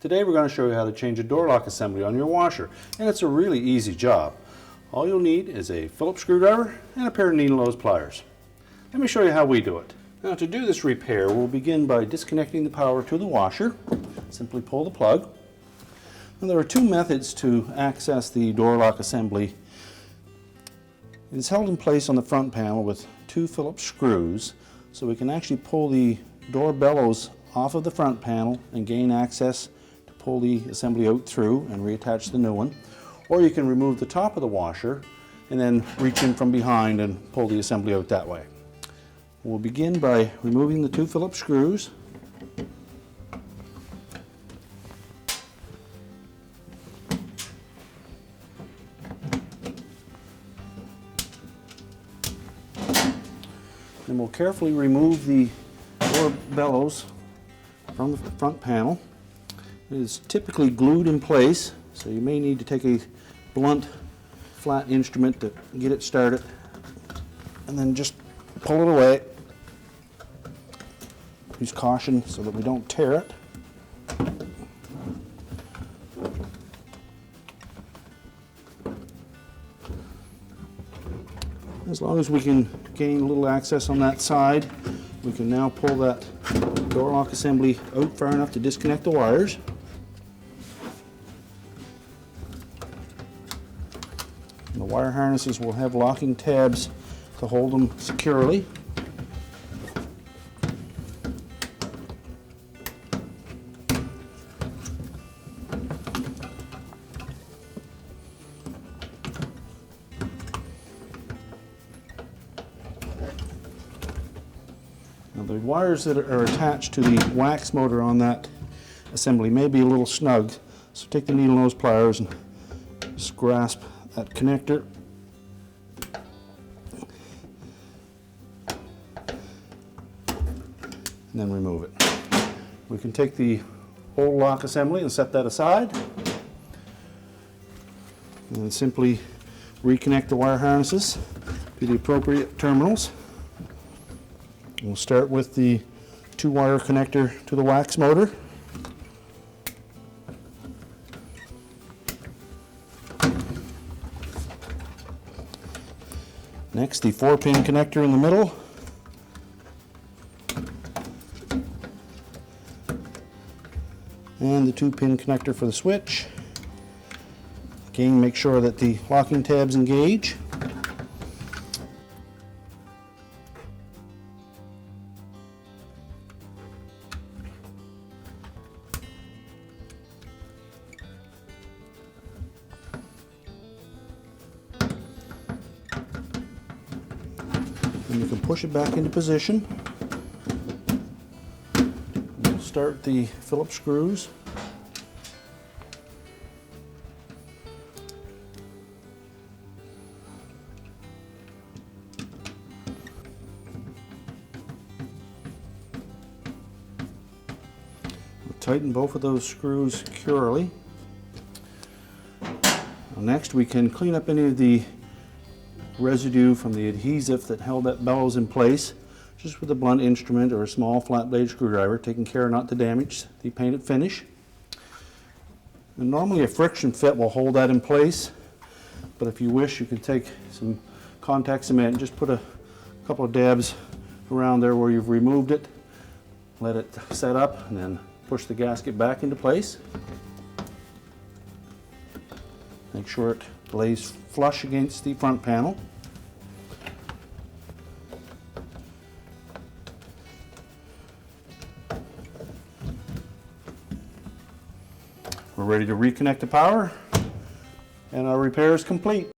Today we're going to show you how to change a door lock assembly on your washer, and it's a really easy job. All you'll need is a Phillips screwdriver and a pair of needle nose pliers. Let me show you how we do it. Now to do this repair, we'll begin by disconnecting the power to the washer. Simply pull the plug. And there are two methods to access the door lock assembly. It is held in place on the front panel with two Phillips screws, so we can actually pull the door bellows off of the front panel and gain access to pull the assembly out through and reattach the new one. Or you can remove the top of the washer and then reach in from behind and pull the assembly out that way. We'll begin by removing the two Phillips screws. And we'll carefully remove the door bellows from the front panel. It is typically glued in place, so you may need to take a blunt, flat instrument to get it started, and then just pull it away. Use caution so that we don't tear it. As long as we can gain a little access on that side, we can now pull that door lock assembly out far enough to disconnect the wires. And the wire harnesses will have locking tabs to hold them securely. Now the wires that are attached to the wax motor on that assembly may be a little snug, so take the needle nose pliers and just grasp that connector. And then remove it. We can take the whole lock assembly and set that aside. And simply reconnect the wire harnesses to the appropriate terminals. We'll start with the 2-wire connector to the wax motor. Next, the 4-pin connector in the middle. And the 2-pin connector for the switch. Again, make sure that the locking tabs engage. And you can push it back into position. We'll start the Phillips screws. We'll tighten both of those screws securely. Next, we can clean up any of the residue from the adhesive that held that bellows in place, just with a blunt instrument or a small flat blade screwdriver, taking care not to damage the painted finish. And normally a friction fit will hold that in place, but if you wish, you can take some contact cement and just put a couple of dabs around there where you've removed it, let it set up, and then push the gasket back into place. Make sure it lays flush against the front panel. We're ready to reconnect the power, and our repair is complete.